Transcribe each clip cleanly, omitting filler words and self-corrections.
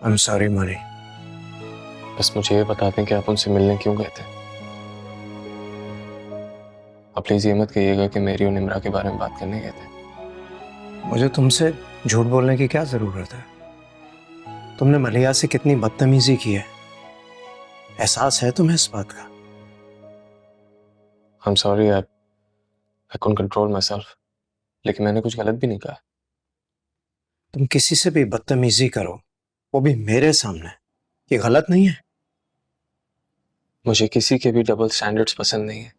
I'm sorry money. बस मुझे ये बता दें कि आप उनसे मिलने क्यों गए थे। आप प्लीज ये मत कहिएगा कि मेरी और निम्रा के बारे में बात करने गए थे। मुझे तुमसे झूठ बोलने की क्या जरूरत है? तुमने मलिया से कितनी बदतमीजी की है, एहसास है तुम्हें इस बात का? I'm sorry, I couldn't control myself, लेकिन मैंने कुछ गलत भी नहीं कहा। तुम किसी से भी बदतमीजी करो, वो भी मेरे सामने, ये गलत नहीं है? मुझे किसी के भी डबल स्टैंडर्ड्स पसंद नहीं है।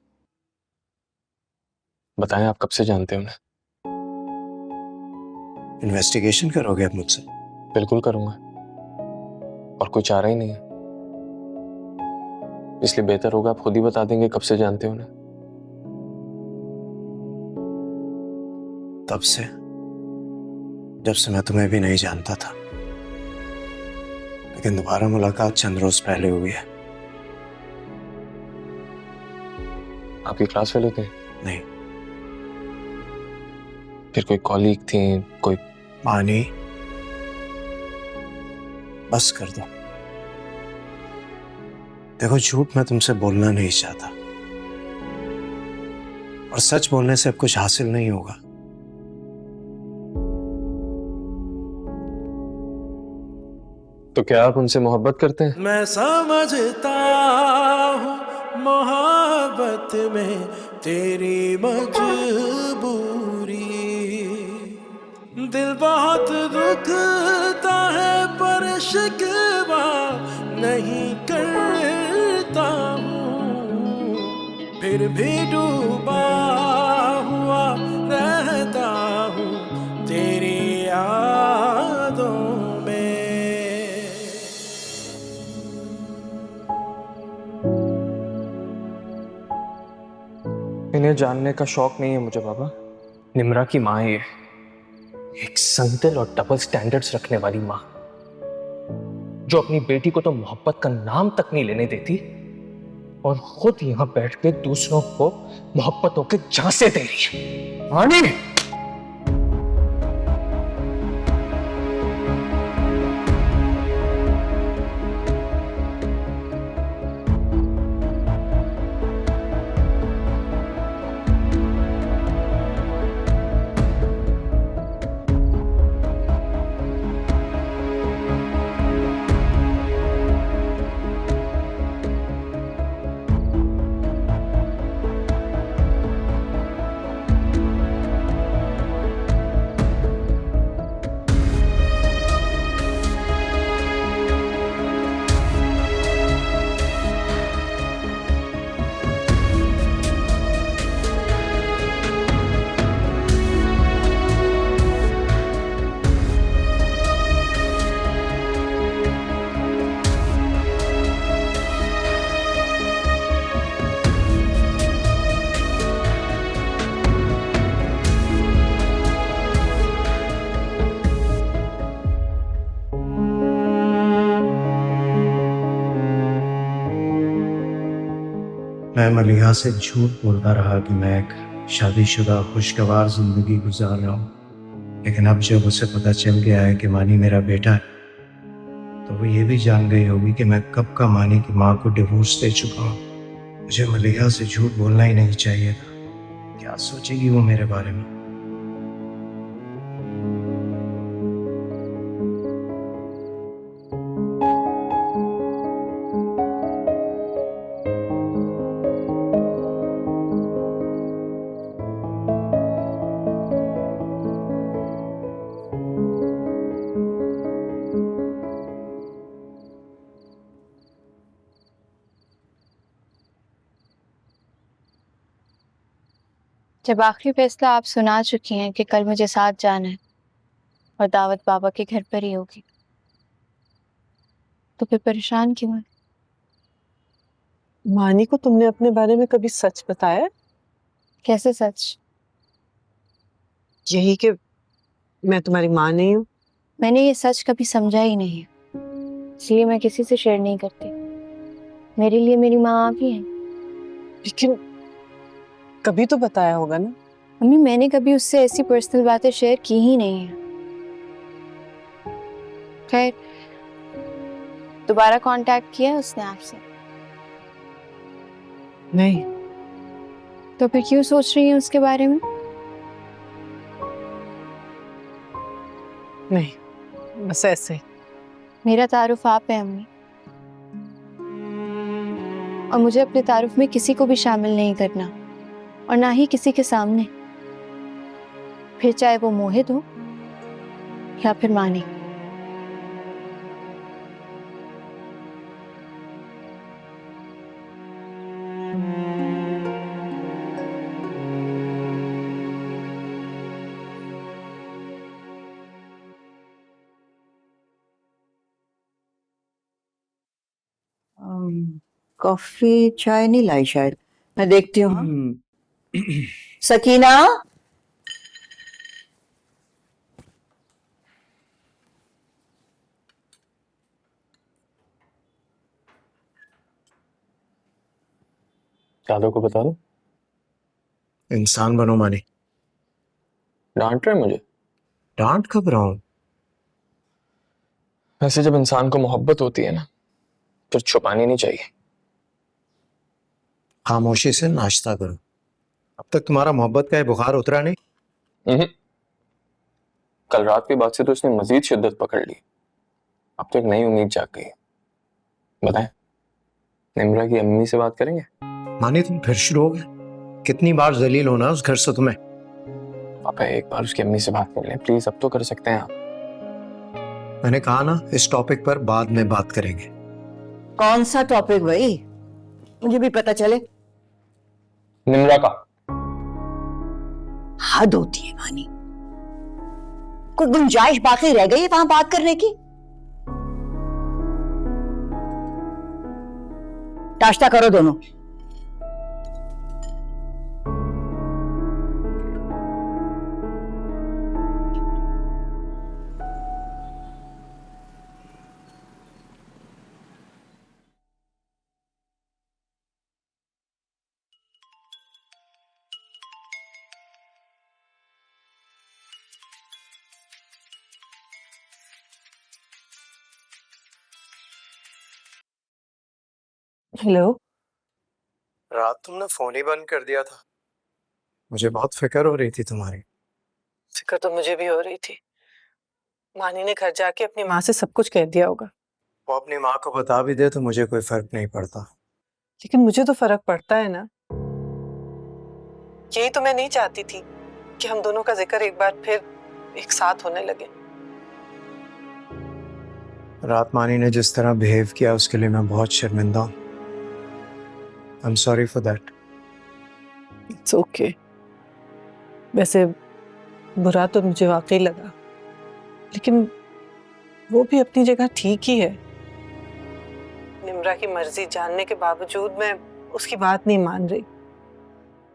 बताएं, आप कब से जानते हैं उन्हें? इन्वेस्टिगेशन करोगे अब मुझसे? बिल्कुल करूंगा, और कोई चारा ही नहीं है, इसलिए बेहतर होगा आप खुद ही बता देंगे कब से जानते हैं उन्हें। तब से, जब से मैं तुम्हें भी नहीं जानता था, लेकिन दोबारा मुलाकात चंद रोज पहले हुई है। आपकी क्लास फेलो थे? नहीं। फिर कोई कॉलीग थी, कोई? मानी, बस कर दो। देखो, झूठ मैं तुमसे बोलना नहीं चाहता, और सच बोलने से अब कुछ हासिल नहीं होगा। तो क्या आप उनसे मोहब्बत करते हैं? मैं समझता हूँ मोहब्बत में तेरी मजबूरी, दिल बहुत दुखता है पर शिकवा नहीं करता हूँ, फिर भी डूबा हुआ रहता हूँ तेरी यादों में। इन्हें जानने का शौक नहीं है मुझे बाबा। निम्रा की माँ है ये, एक संगदिल और डबल स्टैंडर्ड्स रखने वाली माँ, जो अपनी बेटी को तो मोहब्बत का नाम तक नहीं लेने देती, और खुद यहां बैठ के दूसरों को मोहब्बतों के झांसे दे रही है। रानी, मैं मलिहा से झूठ बोलता रहा कि मैं एक शादीशुदा खुशगवार जिंदगी गुजार रहा हूँ, लेकिन अब जब उसे पता चल गया है कि मानी मेरा बेटा है, तो वो ये भी जान गई होगी कि मैं कब का मानी की माँ को डिवोर्स दे चुका हूँ। मुझे मलिहा से झूठ बोलना ही नहीं चाहिए था। क्या सोचेगी वो मेरे बारे में? जब आखिरी फैसला आप सुना चुकी हैं कि कल मुझे साथ जाना है और दावत बाबा के घर पर ही होगी, तो फिर परेशान क्यों है? मानी को तुमने अपने बारे में कभी सच बताया? कैसे सच? यही कि मैं तुम्हारी माँ नहीं हूँ। मैंने ये सच कभी समझा ही नहीं है, इसलिए मैं किसी से शेयर नहीं करती। मेरे लिए मेरी माँ आप ही हैं। लेकिन कभी तो बताया होगा ना। मम्मी, मैंने कभी उससे ऐसी पर्सनल बातें शेयर की ही नहीं है। खैर, दोबारा कांटेक्ट किया है उसने आपसे? नहीं। तो फिर क्यों सोच रही हैं उसके बारे में? नहीं, बस ऐसे ही। मेरा तारुफ आप है अम्मी, और मुझे अपने तारुफ में किसी को भी शामिल नहीं करना, और ना ही किसी के सामने, फिर चाहे वो मोहित हो या फिर मानी। कॉफी चाय नहीं लाई शायद, मैं देखती हूँ। सकीना, यादव को बता दो। इंसान बनो मानी। डांट रहे हैं मुझे? डांट कब रहा हूं? वैसे जब इंसान को मोहब्बत होती है ना, फिर छुपानी नहीं चाहिए। खामोशी से नाश्ता करो। अब तक तुम्हारा मोहब्बत का ये बुखार उतरा नहीं? हम्म। कल रात के बाद से तो इसने मजीद शिद्दत पकड़ ली। अब तो एक नई उम्मीद जाग गई। बताएं, निम्रा की अम्मी से बात करेंगे? मानी तुम फिर शुरू हो गए? कितनी बार जलील होना उस घर से तुम्हें? पापा एक बार उसकी अम्मी से बात कर लें प्लीज, अब तो कर सकते हैं आप। मैंने कहा ना, इस टॉपिक पर बाद में बात करेंगे। कौन सा टॉपिक भाई, मुझे भी पता चले। निम्रा का। हद होती है मानी, कोई गुंजाइश बाकी रह गई है वहां बात करने की? नाश्ता करो दोनों। हेलो। रात तुमने फोन ही बंद कर दिया था। मुझे बहुत फिक्र हो रही थी तुम्हारी। फिक्र तो मुझे भी हो रही थी। मानी ने घर जाके अपनी माँ से सब कुछ कह दिया होगा। वो अपनी माँ को बता भी दे तो मुझे कोई फर्क नहीं पड़ता। लेकिन मुझे तो फर्क पड़ता है ना। यही तो मैं नहीं चाहती थी कि हम दोनों का जिक्र एक बार फिर एक साथ होने लगे। रात मानी ने जिस तरह बिहेव किया उसके लिए मैं बहुत शर्मिंदा हूँ। I am sorry for that. It's okay. वैसे बुरा तो मुझे वाकई लगा, लेकिन वो भी अपनी जगह ठीक ही है। निम्रा की मर्जी जानने के बावजूद मैं उसकी बात नहीं मान रही,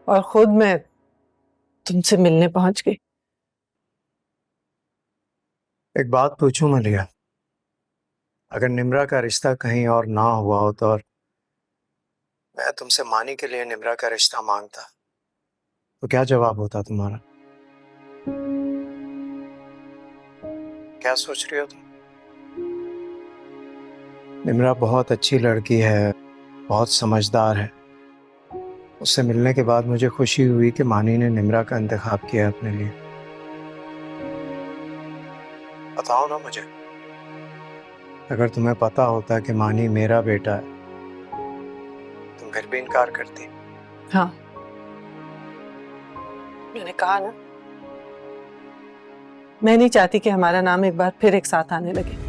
और खुद मैं तुमसे मिलने पहुंच गई। एक बात पूछूं मलिया, अगर निम्रा का रिश्ता कहीं और ना हुआ हो तो, और मैं तुमसे मानी के लिए निम्रा का रिश्ता मांगता, तो क्या जवाब होता तुम्हारा? क्या सोच रही हो तुम? निम्रा बहुत अच्छी लड़की है, बहुत समझदार है। उससे मिलने के बाद मुझे खुशी हुई कि मानी ने निम्रा का इंतखाब किया अपने लिए। बताओ ना मुझे, अगर तुम्हें पता होता कि मानी मेरा बेटा है, तुम फिर भी इनकार करती? हाँ, मैंने कहा ना, मैं नहीं चाहती कि हमारा नाम एक बार फिर एक साथ आने लगे।